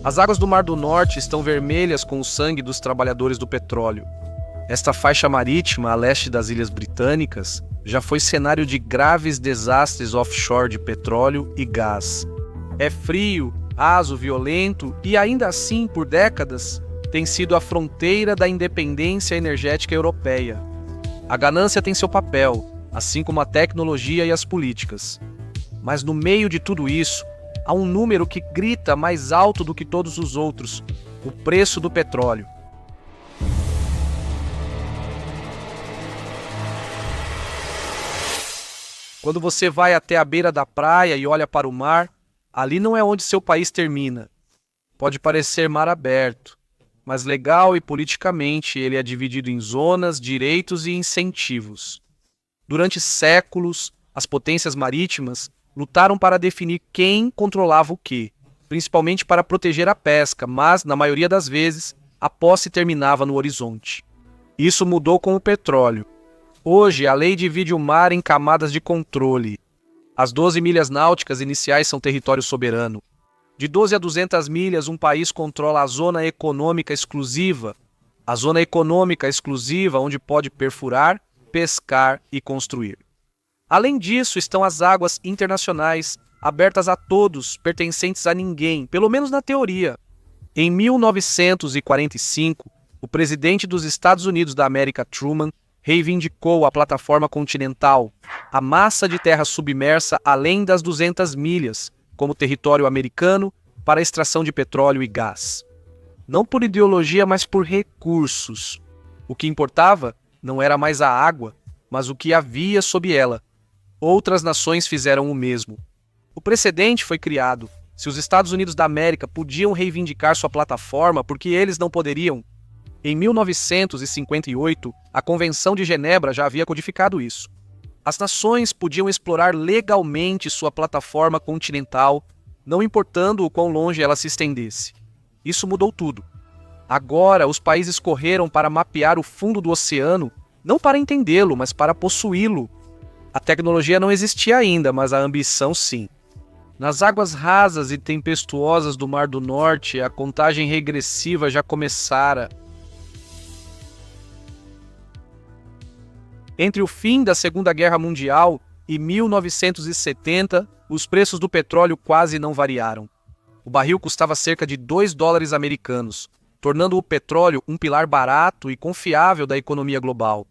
As águas do Mar do Norte estão vermelhas com o sangue dos trabalhadores do petróleo. Esta faixa marítima a leste das Ilhas Britânicas já foi cenário de graves desastres offshore de petróleo e gás. É frio, raso, violento e ainda assim, por décadas, tem sido a fronteira da independência energética europeia. A ganância tem seu papel, assim como a tecnologia e as políticas. Mas no meio de tudo isso, há um número que grita mais alto do que todos os outros: o preço do petróleo. Quando você vai até a beira da praia e olha para o mar, ali não é onde seu país termina. Pode parecer mar aberto, mas legal e politicamente ele é dividido em zonas, direitos e incentivos. Durante séculos, as potências marítimas lutaram para definir quem controlava o quê, principalmente para proteger a pesca, mas, na maioria das vezes, a posse terminava no horizonte. Isso mudou com o petróleo. Hoje, a lei divide o mar em camadas de controle. As 12 milhas náuticas iniciais são território soberano. De 12 a 200 milhas, um país controla a zona econômica exclusiva. A zona econômica exclusiva onde pode perfurar, pescar e construir. Além disso, estão as águas internacionais, abertas a todos, pertencentes a ninguém, pelo menos na teoria. Em 1945, o presidente dos Estados Unidos da América, Truman, reivindicou a plataforma continental, a massa de terra submersa além das 200 milhas, como território americano para a extração de petróleo e gás. Não por ideologia, mas por recursos. O que importava não era mais a água, mas o que havia sob ela. Outras nações fizeram o mesmo. O precedente foi criado. Se os Estados Unidos da América podiam reivindicar sua plataforma, por que eles não poderiam? Em 1958, a Convenção de Genebra já havia codificado isso. As nações podiam explorar legalmente sua plataforma continental, não importando o quão longe ela se estendesse. Isso mudou tudo. Agora, os países correram para mapear o fundo do oceano, não para entendê-lo, mas para possuí-lo. A tecnologia não existia ainda, mas a ambição sim. Nas águas rasas e tempestuosas do Mar do Norte, a contagem regressiva já começara. Entre o fim da Segunda Guerra Mundial e 1970, os preços do petróleo quase não variaram. O barril custava cerca de $2 americanos, tornando o petróleo um pilar barato e confiável da economia global.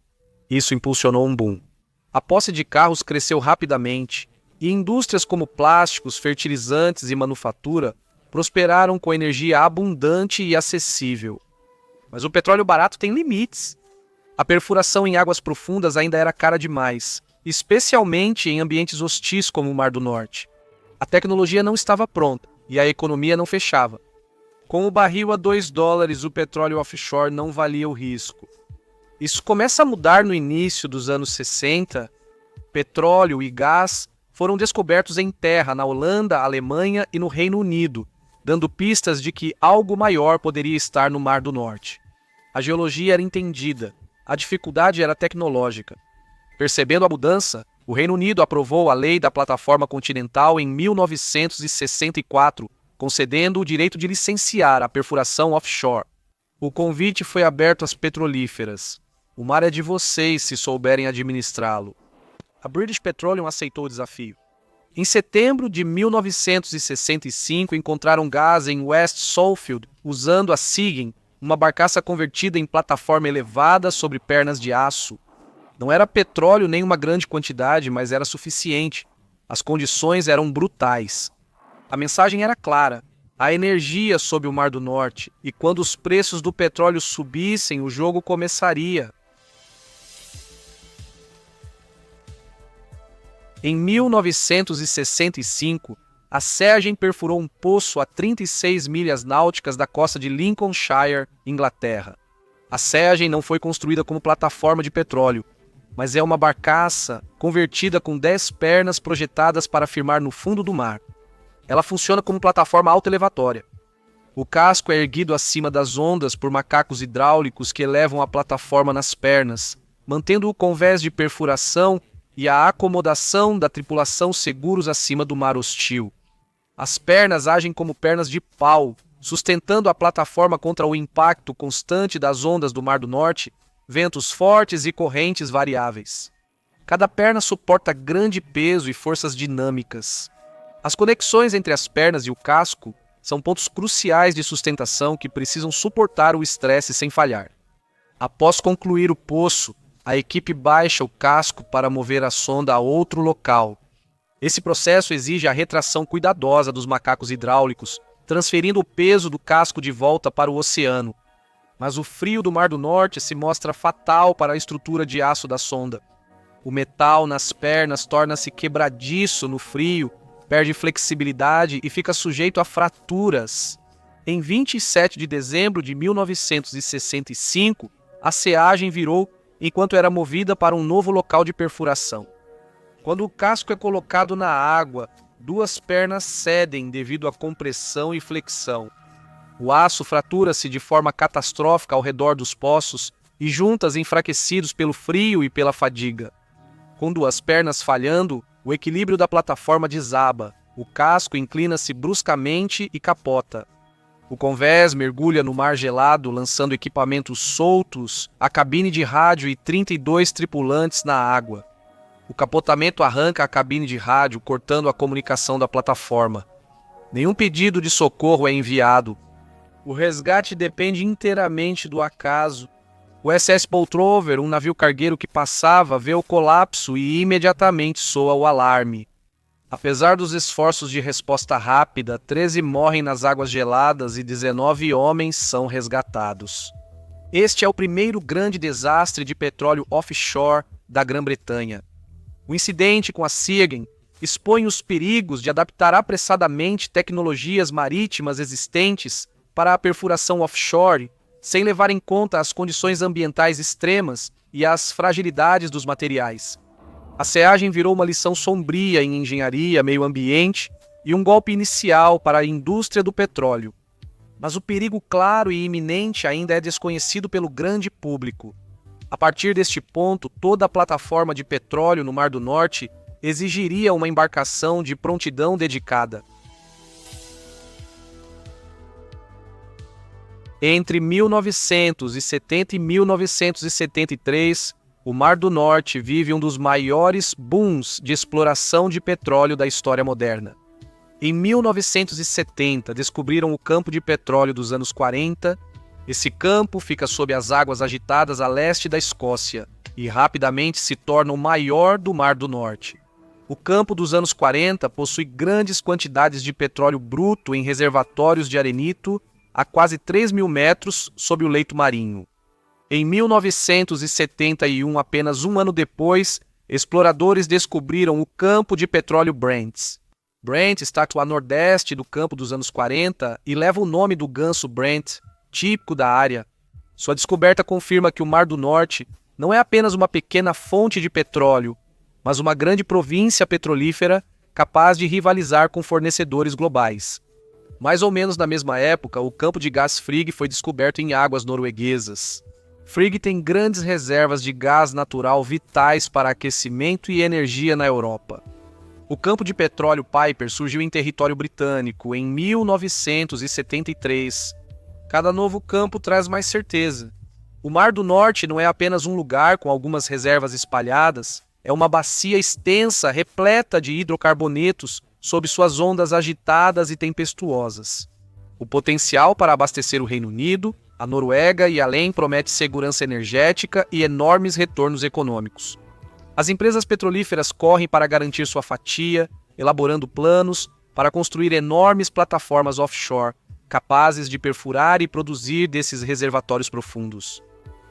Isso impulsionou um boom. A posse de carros cresceu rapidamente, e indústrias como plásticos, fertilizantes e manufatura prosperaram com energia abundante e acessível. Mas o petróleo barato tem limites. A perfuração em águas profundas ainda era cara demais, especialmente em ambientes hostis como o Mar do Norte. A tecnologia não estava pronta e a economia não fechava. Com o barril a $2, o petróleo offshore não valia o risco. Isso começa a mudar no início dos anos 60. Petróleo e gás foram descobertos em terra na Holanda, Alemanha e no Reino Unido, dando pistas de que algo maior poderia estar no Mar do Norte. A geologia era entendida. A dificuldade era tecnológica. Percebendo a mudança, o Reino Unido aprovou a Lei da Plataforma Continental em 1964, concedendo o direito de licenciar a perfuração offshore. O convite foi aberto às petrolíferas. O mar é de vocês se souberem administrá-lo. A British Petroleum aceitou o desafio. Em setembro de 1965, encontraram gás em West Salfield usando a Seagen, uma barcaça convertida em plataforma elevada sobre pernas de aço. Não era petróleo nem uma grande quantidade, mas era suficiente. As condições eram brutais. A mensagem era clara: a energia sob o Mar do Norte, e quando os preços do petróleo subissem, o jogo começaria. Em 1965, a Seagen perfurou um poço a 36 milhas náuticas da costa de Lincolnshire, Inglaterra. A Seagen não foi construída como plataforma de petróleo, mas é uma barcaça convertida com 10 pernas projetadas para firmar no fundo do mar. Ela funciona como plataforma autoelevatória. O casco é erguido acima das ondas por macacos hidráulicos que elevam a plataforma nas pernas, mantendo o convés de perfuração e a acomodação da tripulação seguros acima do mar hostil. As pernas agem como pernas de pau, sustentando a plataforma contra o impacto constante das ondas do Mar do Norte, ventos fortes e correntes variáveis. Cada perna suporta grande peso e forças dinâmicas. As conexões entre as pernas e o casco são pontos cruciais de sustentação que precisam suportar o estresse sem falhar. Após concluir o poço, a equipe baixa o casco para mover a sonda a outro local. Esse processo exige a retração cuidadosa dos macacos hidráulicos, transferindo o peso do casco de volta para o oceano. Mas o frio do Mar do Norte se mostra fatal para a estrutura de aço da sonda. O metal nas pernas torna-se quebradiço no frio, perde flexibilidade e fica sujeito a fraturas. Em 27 de dezembro de 1965, a seadem virou enquanto era movida para um novo local de perfuração. Quando o casco é colocado na água, duas pernas cedem devido à compressão e flexão. O aço fratura-se de forma catastrófica ao redor dos poços e juntas enfraquecidos pelo frio e pela fadiga. Com duas pernas falhando, o equilíbrio da plataforma desaba, o casco inclina-se bruscamente e capota. O convés mergulha no mar gelado, lançando equipamentos soltos, a cabine de rádio e 32 tripulantes na água. O capotamento arranca a cabine de rádio, cortando a comunicação da plataforma. Nenhum pedido de socorro é enviado. O resgate depende inteiramente do acaso. O SS Boltrover, um navio cargueiro que passava, vê o colapso e imediatamente soa o alarme. Apesar dos esforços de resposta rápida, 13 morrem nas águas geladas e 19 homens são resgatados. Este é o primeiro grande desastre de petróleo offshore da Grã-Bretanha. O incidente com a Sigyn expõe os perigos de adaptar apressadamente tecnologias marítimas existentes para a perfuração offshore, sem levar em conta as condições ambientais extremas e as fragilidades dos materiais. A seadem virou uma lição sombria em engenharia, meio ambiente e um golpe inicial para a indústria do petróleo. Mas o perigo claro e iminente ainda é desconhecido pelo grande público. A partir deste ponto, toda a plataforma de petróleo no Mar do Norte exigiria uma embarcação de prontidão dedicada. Entre 1970 e 1973, o Mar do Norte vive um dos maiores booms de exploração de petróleo da história moderna. Em 1970, descobriram o campo de petróleo dos anos 40. Esse campo fica sob as águas agitadas a leste da Escócia e rapidamente se torna o maior do Mar do Norte. O campo dos anos 40 possui grandes quantidades de petróleo bruto em reservatórios de arenito a quase 3.000 metros sob o leito marinho. Em 1971, apenas um ano depois, exploradores descobriram o campo de petróleo Brent. Brent está a nordeste do campo dos anos 40 e leva o nome do ganso Brent, típico da área. Sua descoberta confirma que o Mar do Norte não é apenas uma pequena fonte de petróleo, mas uma grande província petrolífera capaz de rivalizar com fornecedores globais. Mais ou menos na mesma época, o campo de gás Frigg foi descoberto em águas norueguesas. Frigg tem grandes reservas de gás natural vitais para aquecimento e energia na Europa. O campo de petróleo Piper surgiu em território britânico em 1973. Cada novo campo traz mais certeza. O Mar do Norte não é apenas um lugar com algumas reservas espalhadas, é uma bacia extensa, repleta de hidrocarbonetos, sob suas ondas agitadas e tempestuosas. O potencial para abastecer o Reino Unido, a Noruega e além promete segurança energética e enormes retornos econômicos. As empresas petrolíferas correm para garantir sua fatia, elaborando planos para construir enormes plataformas offshore, capazes de perfurar e produzir desses reservatórios profundos.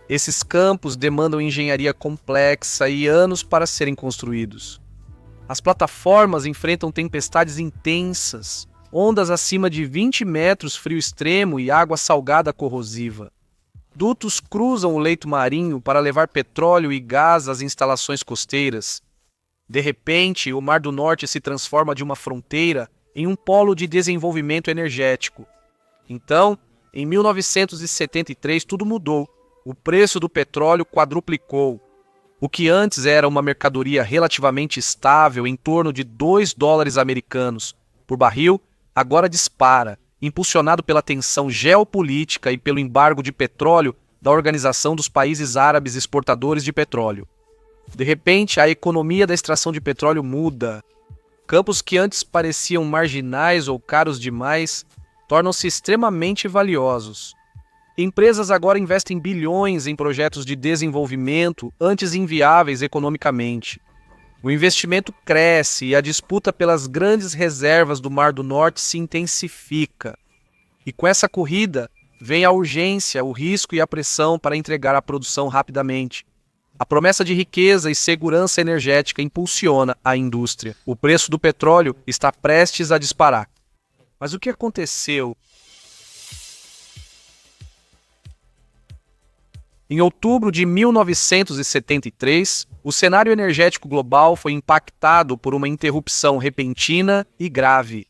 Esses campos demandam engenharia complexa e anos para serem construídos. As plataformas enfrentam tempestades intensas, ondas acima de 20 metros frio extremo e água salgada corrosiva. Dutos cruzam o leito marinho para levar petróleo e gás às instalações costeiras. De repente, o Mar do Norte se transforma de uma fronteira em um polo de desenvolvimento energético. Então, em 1973, tudo mudou. O preço do petróleo quadruplicou. O que antes era uma mercadoria relativamente estável, em torno de $2 americanos por barril, agora dispara impulsionado pela tensão geopolítica e pelo embargo de petróleo da Organização dos Países Árabes Exportadores de Petróleo. De repente, a economia da extração de petróleo muda. Campos que antes pareciam marginais ou caros demais tornam-se extremamente valiosos. Empresas agora investem bilhões em projetos de desenvolvimento antes inviáveis economicamente. O investimento cresce e a disputa pelas grandes reservas do Mar do Norte se intensifica. E com essa corrida, vem a urgência, o risco e a pressão para entregar a produção rapidamente. A promessa de riqueza e segurança energética impulsiona a indústria. O preço do petróleo está prestes a disparar. Mas o que aconteceu? Em outubro de 1973, o cenário energético global foi impactado por uma interrupção repentina e grave.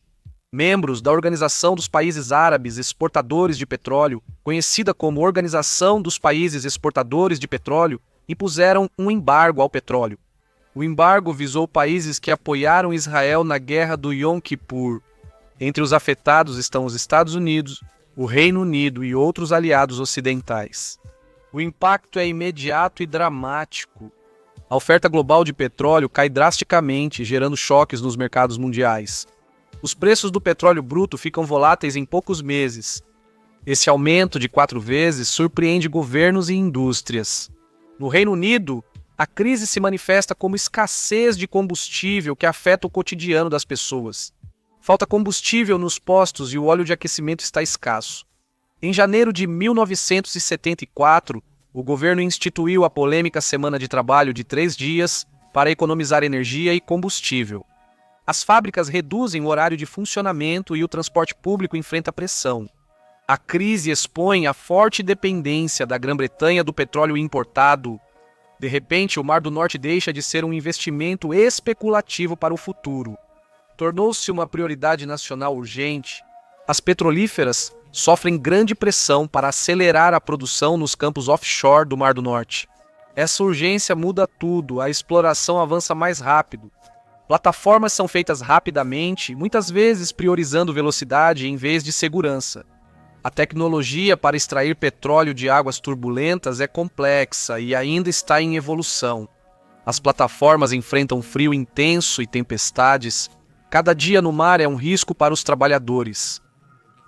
Membros da Organização dos Países Árabes Exportadores de Petróleo, conhecida como Organização dos Países Exportadores de Petróleo, impuseram um embargo ao petróleo. O embargo visou países que apoiaram Israel na Guerra do Yom Kippur. Entre os afetados estão os Estados Unidos, o Reino Unido e outros aliados ocidentais. O impacto é imediato e dramático. A oferta global de petróleo cai drasticamente, gerando choques nos mercados mundiais. Os preços do petróleo bruto ficam voláteis em poucos meses. Esse aumento de 4 vezes surpreende governos e indústrias. No Reino Unido, a crise se manifesta como escassez de combustível que afeta o cotidiano das pessoas. Falta combustível nos postos e o óleo de aquecimento está escasso. Em janeiro de 1974, o governo instituiu a polêmica semana de trabalho de 3 dias para economizar energia e combustível. As fábricas reduzem o horário de funcionamento e o transporte público enfrenta pressão. A crise expõe a forte dependência da Grã-Bretanha do petróleo importado. De repente, o Mar do Norte deixa de ser um investimento especulativo para o futuro. Tornou-se uma prioridade nacional urgente. As petrolíferas sofrem grande pressão para acelerar a produção nos campos offshore do Mar do Norte. Essa urgência muda tudo, a exploração avança mais rápido. Plataformas são feitas rapidamente, muitas vezes priorizando velocidade em vez de segurança. A tecnologia para extrair petróleo de águas turbulentas é complexa e ainda está em evolução. As plataformas enfrentam frio intenso e tempestades. Cada dia no mar é um risco para os trabalhadores.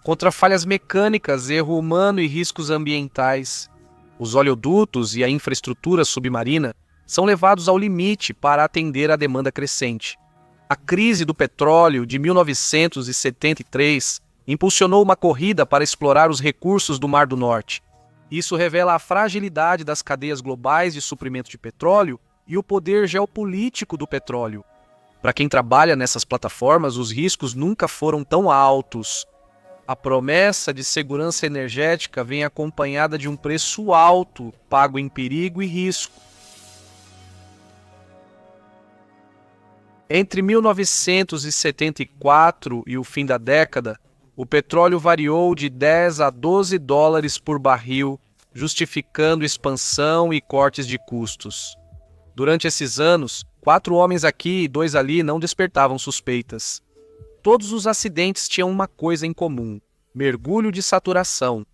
Contra falhas mecânicas, erro humano e riscos ambientais, os oleodutos e a infraestrutura submarina são levados ao limite para atender à demanda crescente. A crise do petróleo de 1973 impulsionou uma corrida para explorar os recursos do Mar do Norte. Isso revela a fragilidade das cadeias globais de suprimento de petróleo e o poder geopolítico do petróleo. Para quem trabalha nessas plataformas, os riscos nunca foram tão altos. A promessa de segurança energética vem acompanhada de um preço alto, pago em perigo e risco. Entre 1974 e o fim da década, o petróleo variou de 10 a 12 dólares por barril, justificando expansão e cortes de custos. Durante esses anos, 4 homens aqui e 2 ali não despertavam suspeitas. Todos os acidentes tinham uma coisa em comum: mergulho de saturação.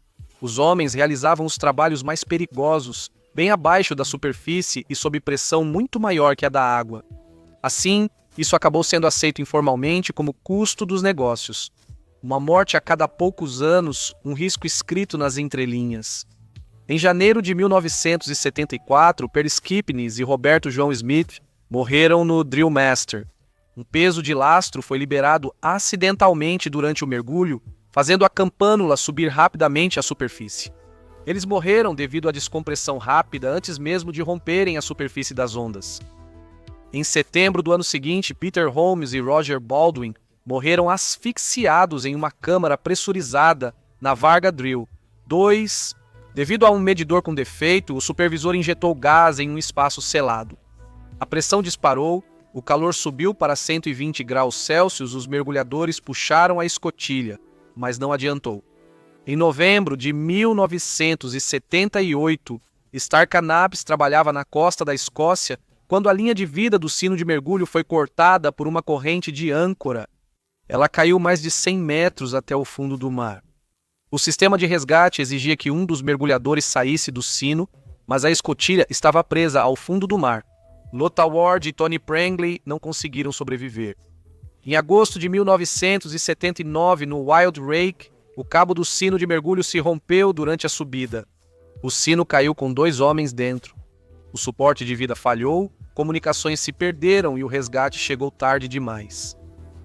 Os homens realizavam os trabalhos mais perigosos, bem abaixo da superfície e sob pressão muito maior que a da água. Assim, isso acabou sendo aceito informalmente como custo dos negócios. Uma morte a cada poucos anos, um risco escrito nas entrelinhas. Em janeiro de 1974, Perry Kipnis e Roberto João Smith morreram no Drill Master. Um peso de lastro foi liberado acidentalmente durante o mergulho, fazendo a campânula subir rapidamente à superfície. Eles morreram devido à descompressão rápida antes mesmo de romperem a superfície das ondas. Em setembro do ano seguinte, Peter Holmes e Roger Baldwin morreram asfixiados em uma câmara pressurizada na Varga Drill. Devido a um medidor com defeito, o supervisor injetou gás em um espaço selado. A pressão disparou, o calor subiu para 120 graus Celsius, os mergulhadores puxaram a escotilha, mas não adiantou. Em novembro de 1978, Stark Nabbs trabalhava na costa da Escócia quando a linha de vida do sino de mergulho foi cortada por uma corrente de âncora. Ela caiu mais de 100 metros até o fundo do mar. O sistema de resgate exigia que um dos mergulhadores saísse do sino, mas a escotilha estava presa ao fundo do mar. Lothar Ward e Tony Prangley não conseguiram sobreviver. Em agosto de 1979, no Wild Rake, o cabo do sino de mergulho se rompeu durante a subida. O sino caiu com 2 homens dentro. O suporte de vida falhou, comunicações se perderam e o resgate chegou tarde demais.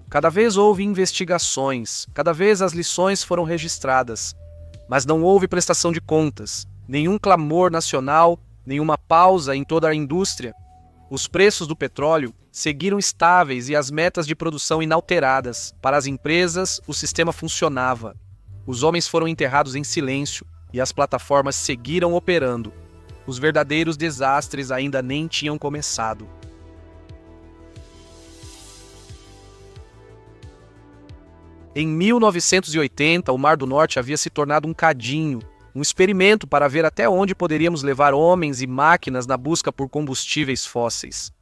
Cada vez houve investigações, cada vez as lições foram registradas, mas não houve prestação de contas, nenhum clamor nacional, nenhuma pausa em toda a indústria. Os preços do petróleo seguiram estáveis e as metas de produção inalteradas. Para as empresas, o sistema funcionava. Os homens foram enterrados em silêncio e as plataformas seguiram operando. Os verdadeiros desastres ainda nem tinham começado. Em 1980, o Mar do Norte havia se tornado um cadinho, um experimento para ver até onde poderíamos levar homens e máquinas na busca por combustíveis fósseis.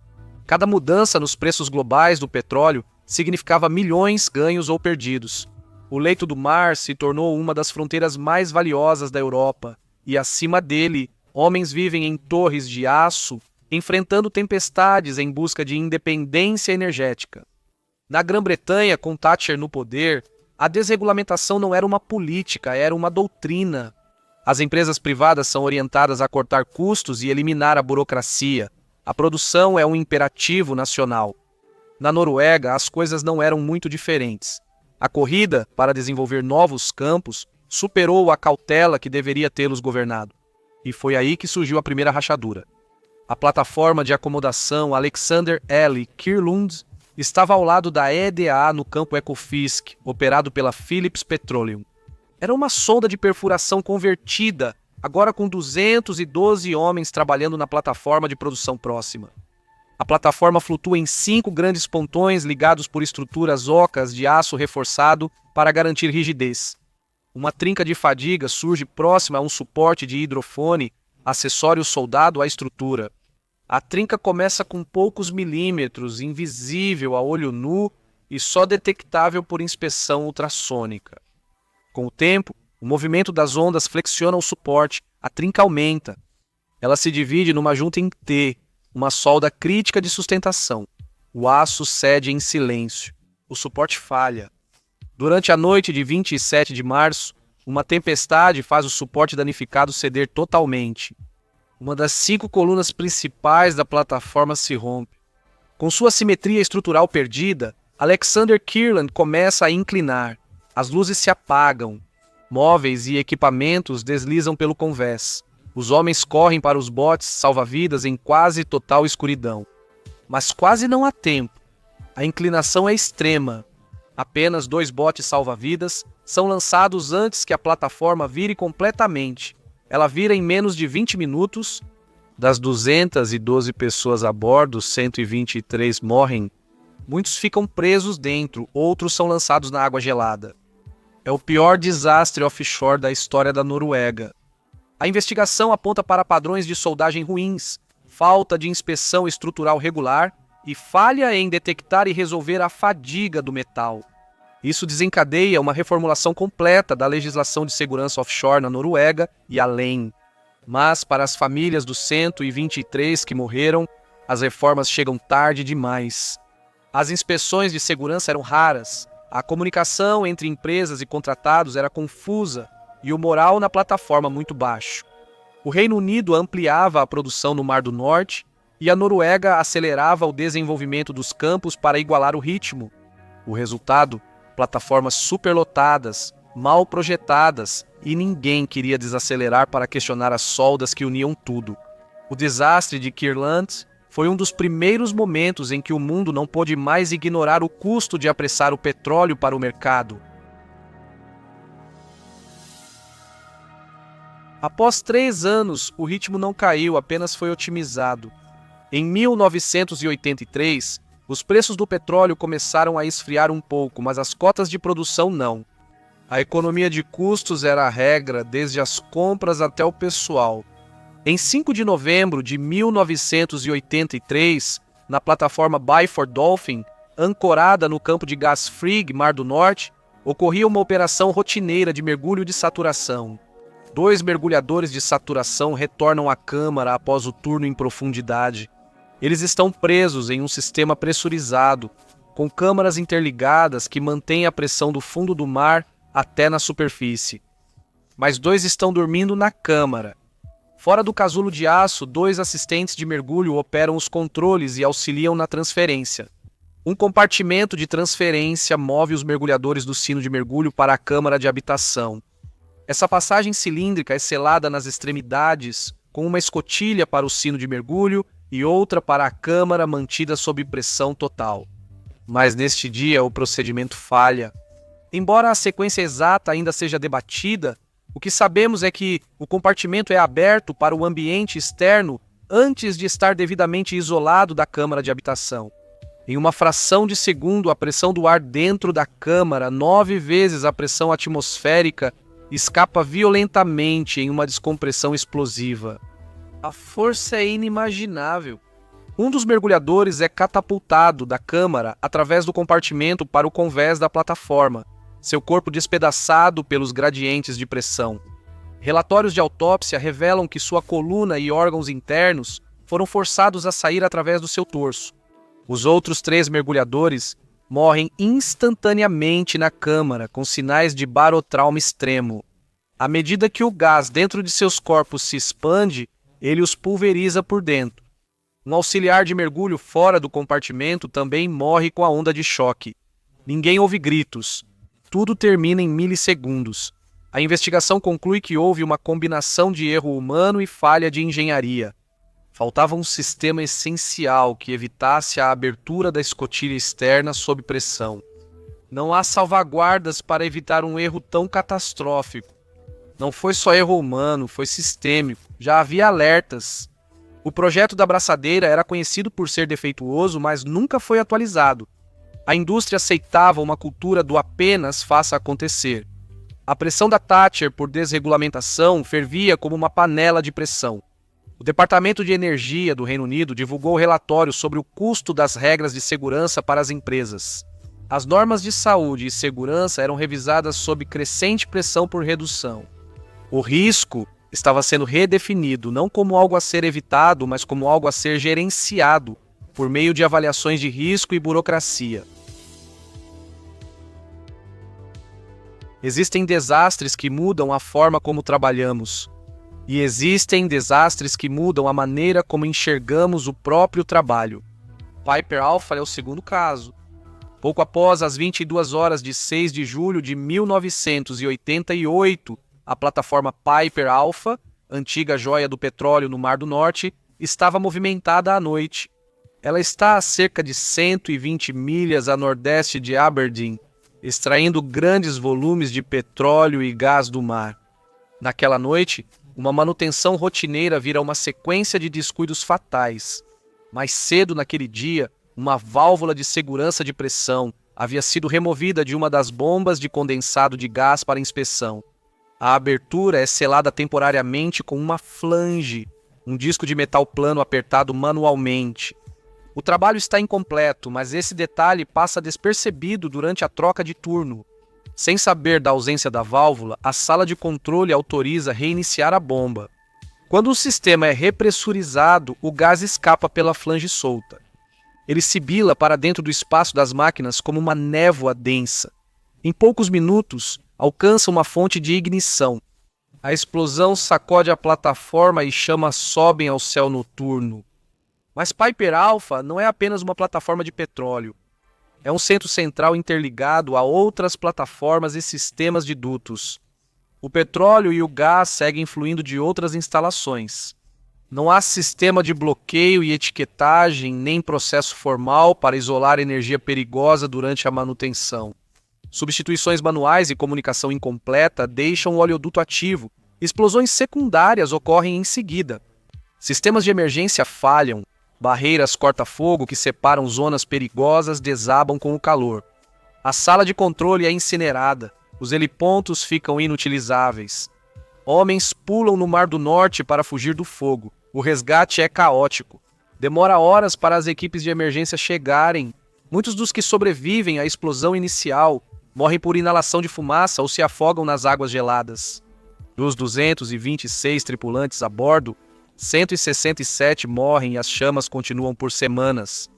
Cada mudança nos preços globais do petróleo significava milhões ganhos ou perdidos. O leito do mar se tornou uma das fronteiras mais valiosas da Europa, e acima dele, homens vivem em torres de aço, enfrentando tempestades em busca de independência energética. Na Grã-Bretanha, com Thatcher no poder, a desregulamentação não era uma política, era uma doutrina. As empresas privadas são orientadas a cortar custos e eliminar a burocracia. A produção é um imperativo nacional. Na Noruega, as coisas não eram muito diferentes. A corrida para desenvolver novos campos superou a cautela que deveria tê-los governado. E foi aí que surgiu a primeira rachadura. A plataforma de acomodação Alexander L. Kirlund estava ao lado da EDA no campo Ekofisk, operado pela Phillips Petroleum. Era uma sonda de perfuração convertida, agora com 212 homens trabalhando na plataforma de produção próxima. A plataforma flutua em 5 grandes pontões ligados por estruturas ocas de aço reforçado para garantir rigidez. Uma trinca de fadiga surge próxima a um suporte de hidrofone, acessório soldado à estrutura. A trinca começa com poucos milímetros, invisível a olho nu e só detectável por inspeção ultrassônica. Com o tempo, o movimento das ondas flexiona o suporte, a trinca aumenta. Ela se divide numa junta em T, uma solda crítica de sustentação. O aço cede em silêncio. O suporte falha. Durante a noite de 27 de março, uma tempestade faz o suporte danificado ceder totalmente. Uma das 5 colunas principais da plataforma se rompe. Com sua simetria estrutural perdida, Alexander Kirland começa a inclinar. As luzes se apagam. Móveis e equipamentos deslizam pelo convés. Os homens correm para os botes salva-vidas em quase total escuridão. Mas quase não há tempo. A inclinação é extrema. Apenas 2 botes salva-vidas são lançados antes que a plataforma vire completamente. Ela vira em menos de 20 minutos. Das 212 pessoas a bordo, 123 morrem. Muitos ficam presos dentro, outros são lançados na água gelada. É o pior desastre offshore da história da Noruega. A investigação aponta para padrões de soldagem ruins, falta de inspeção estrutural regular e falha em detectar e resolver a fadiga do metal. Isso desencadeia uma reformulação completa da legislação de segurança offshore na Noruega e além. Mas, para as famílias dos 123 que morreram, as reformas chegam tarde demais. As inspeções de segurança eram raras, a comunicação entre empresas e contratados era confusa e o moral na plataforma muito baixo. O Reino Unido ampliava a produção no Mar do Norte e a Noruega acelerava o desenvolvimento dos campos para igualar o ritmo. O resultado? Plataformas superlotadas, mal projetadas, e ninguém queria desacelerar para questionar as soldas que uniam tudo. O desastre de Kirland foi um dos primeiros momentos em que o mundo não pôde mais ignorar o custo de apressar o petróleo para o mercado. Após 3 anos, o ritmo não caiu, apenas foi otimizado. Em 1983, os preços do petróleo começaram a esfriar um pouco, mas as cotas de produção não. A economia de custos era a regra, desde as compras até o pessoal. Em 5 de novembro de 1983, na plataforma Buy for Dolphin, ancorada no campo de gás Frigg, Mar do Norte, ocorria uma operação rotineira de mergulho de saturação. 2 mergulhadores de saturação retornam à câmara após o turno em profundidade. Eles estão presos em um sistema pressurizado, com câmaras interligadas que mantêm a pressão do fundo do mar até na superfície. Mas 2 estão dormindo na câmara. Fora do casulo de aço, 2 assistentes de mergulho operam os controles e auxiliam na transferência. Um compartimento de transferência move os mergulhadores do sino de mergulho para a câmara de habitação. Essa passagem cilíndrica é selada nas extremidades, com uma escotilha para o sino de mergulho e outra para a câmara mantida sob pressão total. Mas neste dia o procedimento falha. Embora a sequência exata ainda seja debatida, o que sabemos é que o compartimento é aberto para o ambiente externo antes de estar devidamente isolado da câmara de habitação. Em uma fração de segundo, a pressão do ar dentro da câmara, 9 vezes a pressão atmosférica, escapa violentamente em uma descompressão explosiva. A força é inimaginável. Um dos mergulhadores é catapultado da câmara através do compartimento para o convés da plataforma, seu corpo despedaçado pelos gradientes de pressão. Relatórios de autópsia revelam que sua coluna e órgãos internos foram forçados a sair através do seu torso. Os outros 3 mergulhadores morrem instantaneamente na câmara, com sinais de barotrauma extremo. À medida que o gás dentro de seus corpos se expande, ele os pulveriza por dentro. Um auxiliar de mergulho fora do compartimento também morre com a onda de choque. Ninguém ouve gritos. Tudo termina em milissegundos. A investigação conclui que houve uma combinação de erro humano e falha de engenharia. Faltava um sistema essencial que evitasse a abertura da escotilha externa sob pressão. Não há salvaguardas para evitar um erro tão catastrófico. Não foi só erro humano, foi sistêmico. Já havia alertas. O projeto da braçadeira era conhecido por ser defeituoso, mas nunca foi atualizado. A indústria aceitava uma cultura do apenas faça acontecer. A pressão da Thatcher por desregulamentação fervia como uma panela de pressão. O Departamento de Energia do Reino Unido divulgou relatório sobre o custo das regras de segurança para as empresas. As normas de saúde e segurança eram revisadas sob crescente pressão por redução. O risco estava sendo redefinido não como algo a ser evitado, mas como algo a ser gerenciado por meio de avaliações de risco e burocracia. Existem desastres que mudam a forma como trabalhamos. E existem desastres que mudam a maneira como enxergamos o próprio trabalho. Piper Alpha é o segundo caso. Pouco após as 22 horas de 6 de julho de 1988, a plataforma Piper Alpha, antiga joia do petróleo no Mar do Norte, estava movimentada à noite. Ela está a cerca de 120 milhas a nordeste de Aberdeen, extraindo grandes volumes de petróleo e gás do mar. Naquela noite, uma manutenção rotineira vira uma sequência de descuidos fatais. Mais cedo naquele dia, uma válvula de segurança de pressão havia sido removida de uma das bombas de condensado de gás para inspeção. A abertura é selada temporariamente com uma flange, um disco de metal plano apertado manualmente. O trabalho está incompleto, mas esse detalhe passa despercebido durante a troca de turno. Sem saber da ausência da válvula, a sala de controle autoriza reiniciar a bomba. Quando o sistema é repressurizado, o gás escapa pela flange solta. Ele sibila para dentro do espaço das máquinas como uma névoa densa. Em poucos minutos, alcança uma fonte de ignição. A explosão sacode a plataforma e chamas sobem ao céu noturno. Mas Piper Alpha não é apenas uma plataforma de petróleo. É um centro central interligado a outras plataformas e sistemas de dutos. O petróleo e o gás seguem fluindo de outras instalações. Não há sistema de bloqueio e etiquetagem, nem processo formal para isolar energia perigosa durante a manutenção. Substituições manuais e comunicação incompleta deixam o oleoduto ativo. Explosões secundárias ocorrem em seguida. Sistemas de emergência falham. Barreiras corta-fogo que separam zonas perigosas desabam com o calor. A sala de controle é incinerada. Os helipontos ficam inutilizáveis. Homens pulam no Mar do Norte para fugir do fogo. O resgate é caótico. Demora horas para as equipes de emergência chegarem. Muitos dos que sobrevivem à explosão inicial morrem por inalação de fumaça ou se afogam nas águas geladas. Dos 226 tripulantes a bordo, 167 morrem e as chamas continuam por semanas.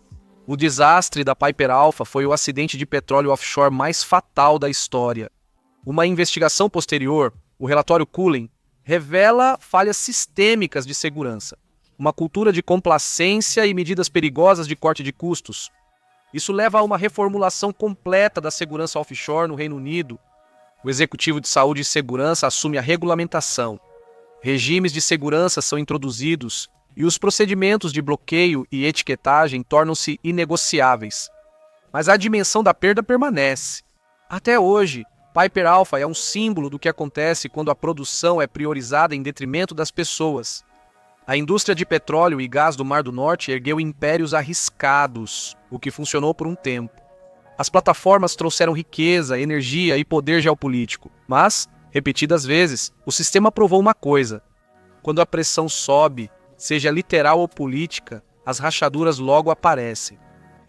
O desastre da Piper Alpha foi o acidente de petróleo offshore mais fatal da história. Uma investigação posterior, o relatório Cullen, revela falhas sistêmicas de segurança, uma cultura de complacência e medidas perigosas de corte de custos. Isso leva a uma reformulação completa da segurança offshore no Reino Unido. O Executivo de Saúde e Segurança assume a regulamentação. Regimes de segurança são introduzidos e os procedimentos de bloqueio e etiquetagem tornam-se inegociáveis. Mas a dimensão da perda permanece. Até hoje, Piper Alpha é um símbolo do que acontece quando a produção é priorizada em detrimento das pessoas. A indústria de petróleo e gás do Mar do Norte ergueu impérios arriscados, o que funcionou por um tempo. As plataformas trouxeram riqueza, energia e poder geopolítico, mas, repetidas vezes, o sistema provou uma coisa: quando a pressão sobe, seja literal ou política, as rachaduras logo aparecem.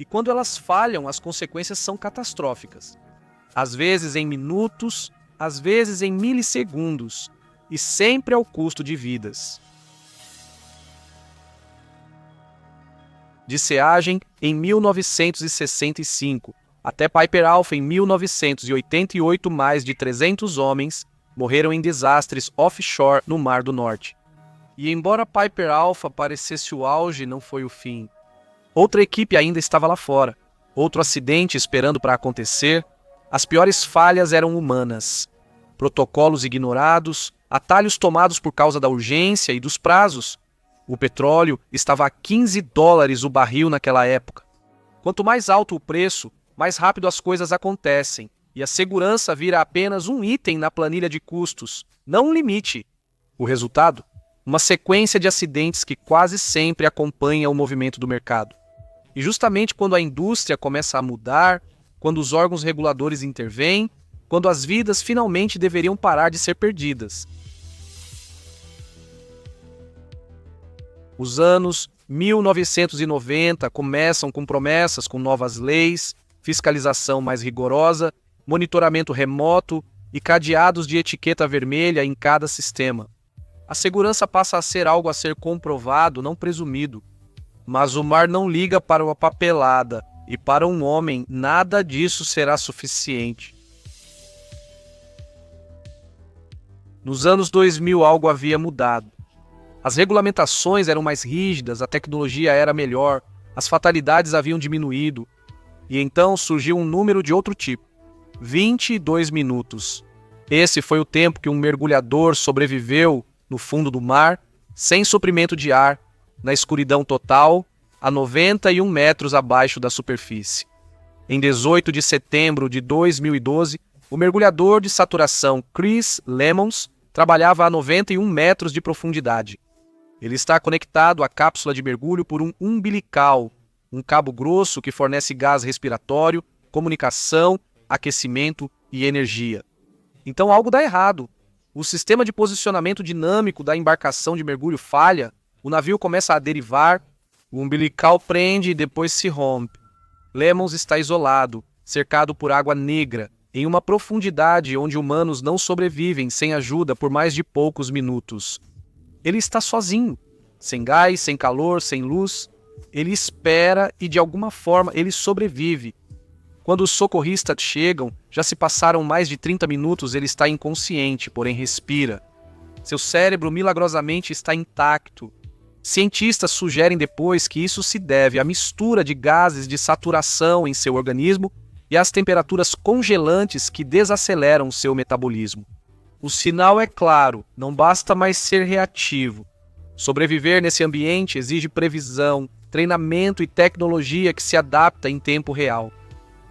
E quando elas falham, as consequências são catastróficas. Às vezes em minutos, às vezes em milissegundos, e sempre ao custo de vidas. De Seading em 1965 até Piper Alpha em 1988, mais de 300 homens morreram em desastres offshore no Mar do Norte. E embora Piper Alpha parecesse o auge, não foi o fim. Outra equipe ainda estava lá fora, outro acidente esperando para acontecer. As piores falhas eram humanas. Protocolos ignorados, atalhos tomados por causa da urgência e dos prazos. O petróleo estava a $15 o barril naquela época. Quanto mais alto o preço, mais rápido as coisas acontecem, e a segurança vira apenas um item na planilha de custos, não um limite. O resultado? Uma sequência de acidentes que quase sempre acompanha o movimento do mercado. E justamente quando a indústria começa a mudar, quando os órgãos reguladores intervêm, quando as vidas finalmente deveriam parar de ser perdidas. Os anos 1990 começam com promessas com novas leis, fiscalização mais rigorosa, monitoramento remoto e cadeados de etiqueta vermelha em cada sistema. A segurança passa a ser algo a ser comprovado, não presumido. Mas o mar não liga para uma papelada, e para um homem nada disso será suficiente. Nos anos 2000 algo havia mudado. As regulamentações eram mais rígidas, a tecnologia era melhor, as fatalidades haviam diminuído. E então surgiu um número de outro tipo: 22 minutos. Esse foi o tempo que um mergulhador sobreviveu no fundo do mar, sem suprimento de ar, na escuridão total, a 91 metros abaixo da superfície. Em 18 de setembro de 2012, o mergulhador de saturação Chris Lemons trabalhava a 91 metros de profundidade. Ele está conectado à cápsula de mergulho por um umbilical, um cabo grosso que fornece gás respiratório, comunicação, aquecimento e energia. Então algo dá errado. O sistema de posicionamento dinâmico da embarcação de mergulho falha, o navio começa a derivar, o umbilical prende e depois se rompe. Lemons está isolado, cercado por água negra, em uma profundidade onde humanos não sobrevivem sem ajuda por mais de poucos minutos. Ele está sozinho, sem gás, sem calor, sem luz. Ele espera e de alguma forma ele sobrevive. Quando os socorristas chegam, já se passaram mais de 30 minutos, ele está inconsciente, porém respira. Seu cérebro milagrosamente está intacto. Cientistas sugerem depois que isso se deve à mistura de gases de saturação em seu organismo e às temperaturas congelantes que desaceleram seu metabolismo. O sinal é claro, não basta mais ser reativo. Sobreviver nesse ambiente exige previsão, treinamento e tecnologia que se adapta em tempo real.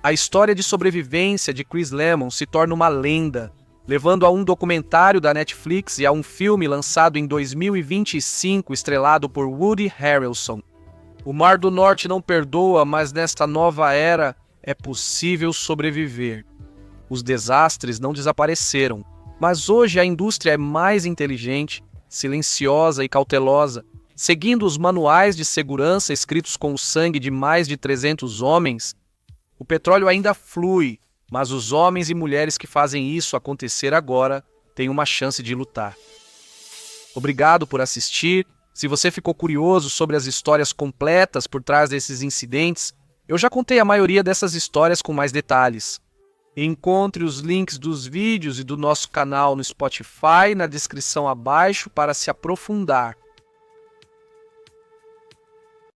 A história de sobrevivência de Chris Lemons se torna uma lenda, levando a um documentário da Netflix e a um filme lançado em 2025 estrelado por Woody Harrelson. O Mar do Norte não perdoa, mas nesta nova era é possível sobreviver. Os desastres não desapareceram, mas hoje a indústria é mais inteligente, silenciosa e cautelosa, seguindo os manuais de segurança escritos com o sangue de mais de 300 homens. O petróleo ainda flui, mas os homens e mulheres que fazem isso acontecer agora têm uma chance de lutar. Obrigado por assistir. Se você ficou curioso sobre as histórias completas por trás desses incidentes, eu já contei a maioria dessas histórias com mais detalhes. Encontre os links dos vídeos e do nosso canal no Spotify na descrição abaixo para se aprofundar.